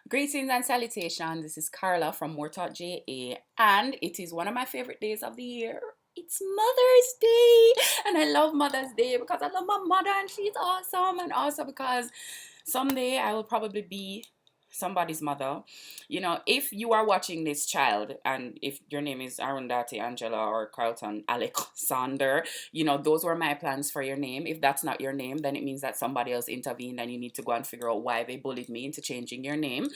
Greetings and salutations. This is Carla from Mortot JA, and it is one of my favorite days of the year. It's Mother's Day, and I love Mother's Day because I love my mother and she's awesome, and also because someday I will probably be somebody's mother. If you are watching this child, and if your name is Arundhati Angela or Carlton Alexander, those were my plans for your name. If that's not your name, then it means that somebody else intervened and you need to go and figure out why they bullied me into changing your name.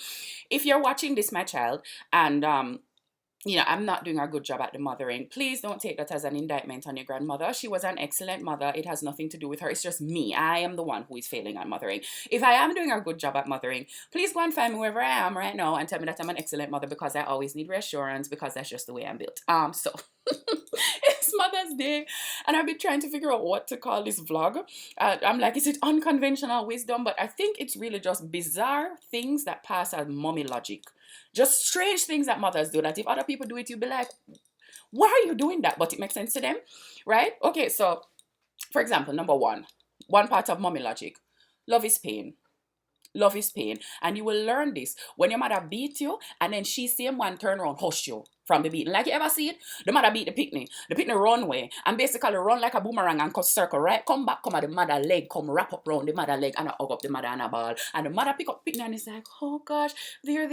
If you're watching this, my child, and I'm not doing a good job at the mothering. Please don't take that as an indictment on your grandmother. She was an excellent mother. It has nothing to do with her. It's just me. I am the one who is failing at mothering. If I am doing a good job at mothering, please go and find me wherever I am right now and tell me that I'm an excellent mother, because I always need reassurance, because that's just the way I'm built. So it's Mother's Day, and I've been trying to figure out what to call this vlog. I'm like, is it unconventional wisdom? But I think it's really just bizarre things that pass as mommy logic. Just strange things that mothers do that if other people do it, you'll be like, why are you doing that? But it makes sense to them, right? Okay, so for example, number one part of mommy logic: love is pain. Love is pain. And you will learn this when your mother beat you and then she same one turn around, hush you from the beating. Like, you ever see it? The mother beat the picnic. The picnic run away and basically run like a boomerang and cut circle, right? Come back, come at the mother leg, come wrap up round the mother leg and I hug up the mother and a ball. And the mother pick up picnic and it's like, oh gosh, there.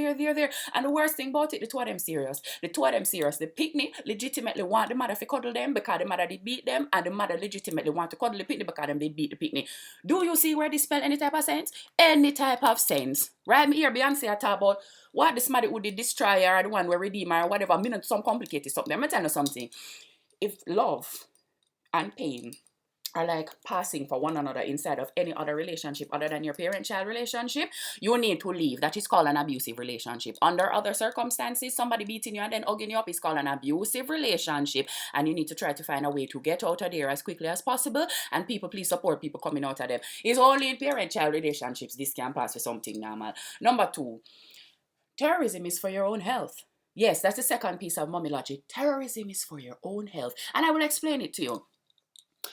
And the worst thing about it, the two of them serious. The two of them serious. The picnic legitimately want the mother to cuddle them because the mother did beat them, and the mother legitimately want to cuddle the picnic because them did beat the picnic. Do you see where this spell any type of sense? Any type of sense. Right? Me hear Beyonce I talk about what the somebody who did destroy her or the one where redeem her or whatever. I mean, some complicated something. I'm gonna tell you something. If love and pain are like passing for one another inside of any other relationship other than your parent-child relationship, you need to leave. That is called an abusive relationship. Under other circumstances, somebody beating you and then hugging you up is called an abusive relationship, and you need to try to find a way to get out of there as quickly as possible, and people, please support people coming out of them. It's only in parent-child relationships this can pass for something normal. Number two, terrorism is for your own health. Yes, that's the second piece of mommy logic. Terrorism is for your own health, and I will explain it to you.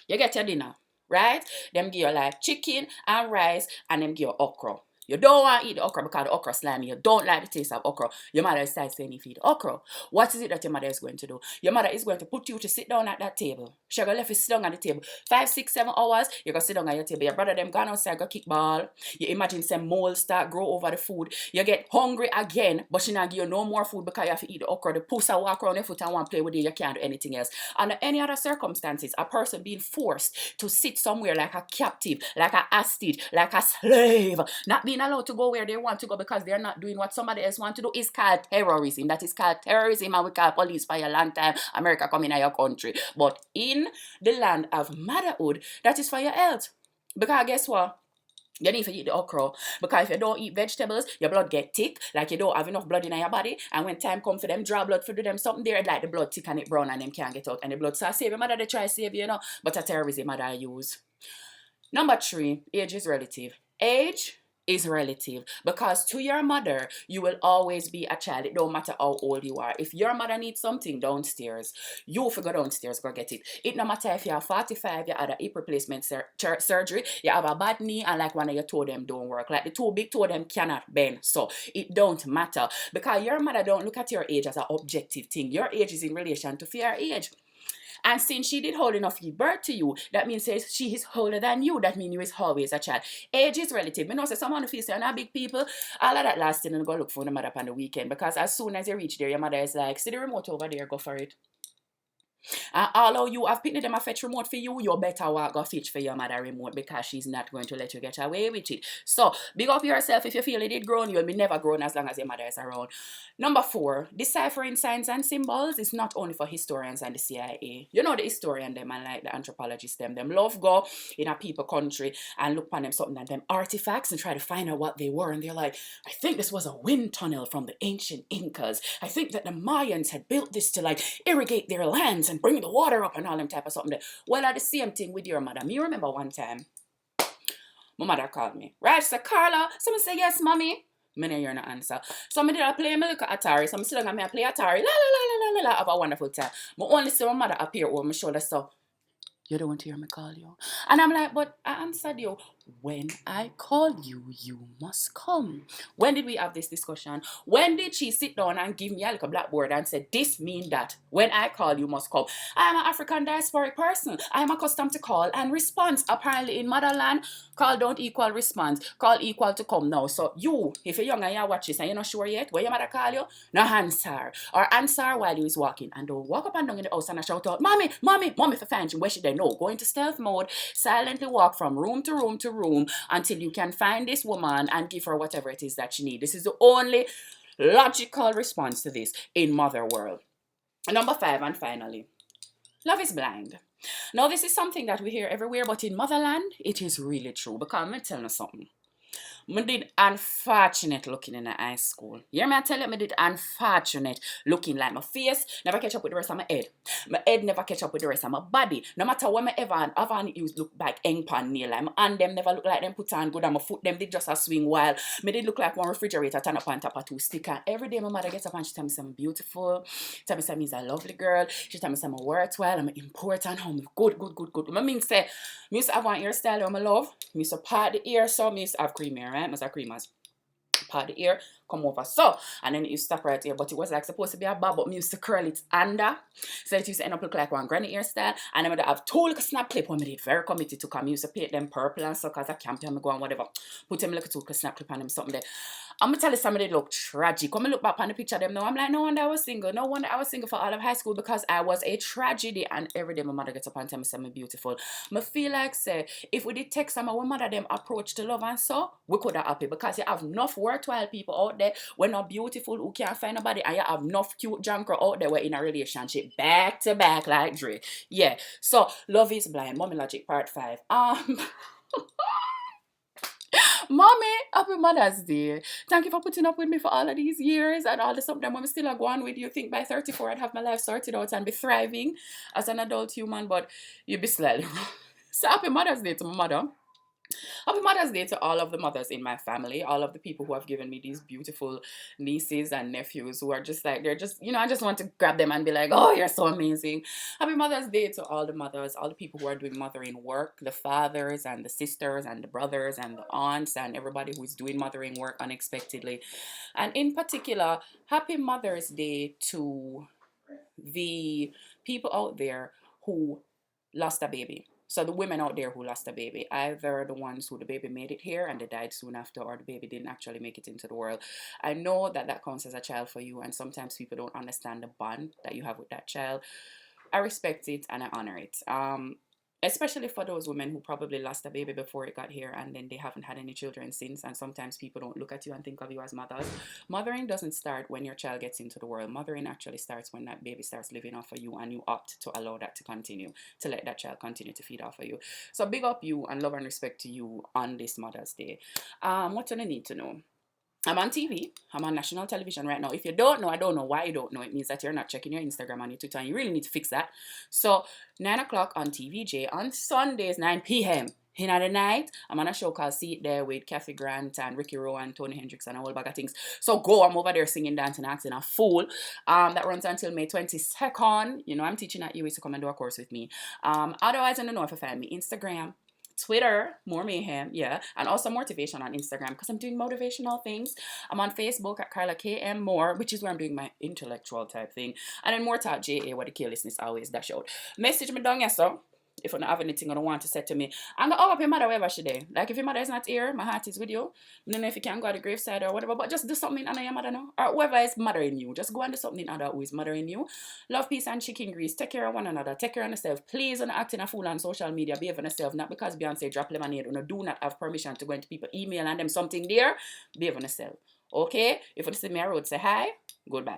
You get your dinner, right? Them give you like chicken and rice, and them give you okra. You don't want to eat the okra because the okra slimy. You don't like the taste of okra. Your mother decides saying if you eat okra. What is it that your mother is going to do? Your mother is going to put you to sit down at that table. She's going to let you sit down at the table. 5, 6, 7 hours, you're going to sit down at your table. Your brother them gone outside, go kick ball. You imagine some moles start grow over the food. You get hungry again, but she not give you no more food because you have to eat the okra. The pussy walk around your foot and want to play with you. You can't do anything else. Under any other circumstances, a person being forced to sit somewhere like a captive, like a hostage, like a slave, not being allowed to go where they want to go because they're not doing what somebody else wants to do, is called terrorism. That is called terrorism, and we call police for a long time. America coming in your country. But in the land of motherhood, that is for your health. Because guess what? You need to eat the okra, because if you don't eat vegetables, your blood get thick, like you don't have enough blood in your body, and when time come for them draw blood for do them something there, like the blood thick and it brown and them can't get out, and the blood so save your mother, they try to save you, but a terrorism mother I use. Number 3, age is relative. Age is relative, because to your mother you will always be a child. It don't matter how old you are. If your mother needs something downstairs, you go downstairs go get it. It no matter if you're 45, you had a hip replacement surgery, you have a bad knee, and like one of your toe them don't work, like the two big toe them cannot bend, so it don't matter, because your mother don't look at your age as an objective thing. Your age is in relation to your age. And since she did hold enough give birth to you, that means she is older than you. That means you is always a child. Age is relative. I know say someone who feels say, not big people, all of that last thing and go look for the mother up on the weekend. Because as soon as you reach there, your mother is like, see the remote over there, go for it. And although you have picked them a fetch remote for you, you better walk go fetch for your mother remote, because she's not going to let you get away with it. So, big up yourself. If you feel it did grown, you'll be never grown as long as your mother is around. Number 4, deciphering signs and symbols is not only for historians and the CIA. You know the historian them and like the anthropologists them love go in a people country and look upon them something like them artifacts and try to find out what they were. And they're like, I think this was a wind tunnel from the ancient Incas. I think that the Mayans had built this to like irrigate their lands and bring the water up and all them type of something. Well, at the same thing with your mother. Me remember one time, my mother called me. Right, she said, Carla. Someone say, yes, mommy. Me no hear no answer. So me did I play me look at Atari. So me sit down and me play Atari. La la la la la la. Have a wonderful time. But only see my mother appear over my shoulder. So you don't want to hear me call you. And I'm like, but I answered you. When I call you, you must come. When did we have this discussion? When did she sit down and give me a little blackboard and said, this mean that? When I call, you must come. I am an African diasporic person. I am accustomed to call and response. Apparently in motherland, call don't equal response. Call equal to come now. So you, if you're young and you watch this and you're not sure yet, when your mother call you, no answer. Or answer while you is walking. And don't walk up and down in the house and shout out, Mommy, Mommy, Mommy for fancy. Where should they know? Go into stealth mode, silently walk from room to room to room until you can find this woman and give her whatever it is that she needs. This is the only logical response to this in mother world. Number 5, and finally, love is blind. Now, this is something that we hear everywhere, but in motherland, it is really true. Because I'm going to tell you something. I did unfortunate looking in the high school. You hear me? I tell you, I did unfortunate looking like my face never catch up with the rest of my head. My head never catch up with the rest of my body. No matter what I ever use look like eng pan nail. Like my hand them never look like them put on good and my foot them did just a swing while. Me did look like one refrigerator turn up on top of 2 stickers. Every day my mother gets up and she tell me I'm beautiful. She tell me I'm a lovely girl. She tell me I'm worthwhile. I'm important. I'm good. I mean say, I used to have one hairstyle that I love. I used to part the ear so I used to have cream hair, right? I used to have creamers. Part the ear, come over so, and then it used to stop right here, but it was like supposed to be a bob, but me used to curl it under, so it used to end up look like one granny hairstyle, and I would have 2 little snap clip when I did very committed to come. I used to paint them purple and so cause I can't go and whatever, put them like 2 little snap clip on them something there. I'm gonna tell you something that look tragic. When I look back on the picture of them now, I'm like, no wonder I was single. No wonder I was single for all of high school because I was a tragedy. And every day my mother gets up and tell me something beautiful. I feel like say if we did text them, our mother them approach to love and so, we could have happy because you have enough worthwhile people out there who are not beautiful, who can't find nobody, and you have enough cute junker out there who are in a relationship back to back like Dre. Yeah. So love is blind. Mommy Logic part 5. Mommy, happy Mother's Day. Thank you for putting up with me for all of these years and all the stuff that I'm still going with you. Think by 34 I'd have my life sorted out and be thriving as an adult human, but you be slightly wrong. So happy Mother's Day to my mother. Happy Mother's Day to all of the mothers in my family, all of the people who have given me these beautiful nieces and nephews who are just like, they're just, I just want to grab them and be like, oh, you're so amazing. Happy Mother's Day to all the mothers, all the people who are doing mothering work, the fathers and the sisters and the brothers and the aunts and everybody who's doing mothering work unexpectedly. And in particular, happy Mother's Day to the people out there who lost a baby. So the women out there who lost a baby, either the ones who the baby made it here and they died soon after, or the baby didn't actually make it into the world. I know that that counts as a child for you, and sometimes people don't understand the bond that you have with that child. I respect it and I honor it. Especially for those women who probably lost a baby before it got here and then they haven't had any children since, and sometimes people don't look at you and think of you as mothers. Mothering doesn't start when your child gets into the world. Mothering actually starts when that baby starts living off of you and you opt to allow that to continue, to let that child continue to feed off of you. So big up you and love and respect to you on this Mother's Day. What do you need to know? I'm on TV. I'm on national television right now. If you don't know, I don't know why you don't know. It means that you're not checking your Instagram and your Twitter, and you really need to fix that. So 9 o'clock on TVJ on Sundays, 9 p.m. in the night, I'm on a show called See It There with Kathy Grant and Ricky Rowe and Tony Hendricks and a whole bag of things. So go, I'm over there singing, dancing, acting a fool. That runs until May 22nd. I'm teaching at UWI, so come and do a course with me. Otherwise, I don't know if you find me Instagram, Twitter, More Mayhem, yeah, and also motivation on Instagram because I'm doing motivational things. I'm on Facebook at Carla KM Moore, which is where I'm doing my intellectual type thing, and then More Talk JA, where the K listeners always dash out. Message me down, yes, sir. If you don't have anything you don't want to say to me, I'm gonna up your mother wherever she there. Like if your mother is not here, my heart is with you. I don't know if you can go to the graveside or whatever, but just do something under your mother now. Or whoever is mothering you. Just go and do something other who is mothering you. Love, peace, and chicken grease. Take care of one another. Take care of yourself. Please don't act in a fool on social media. Behave on yourself. Not because Beyonce drop lemonade. Do not have permission to go into people email and them something there. Behave on yourself. Okay? If you see me on road, say hi. Goodbye.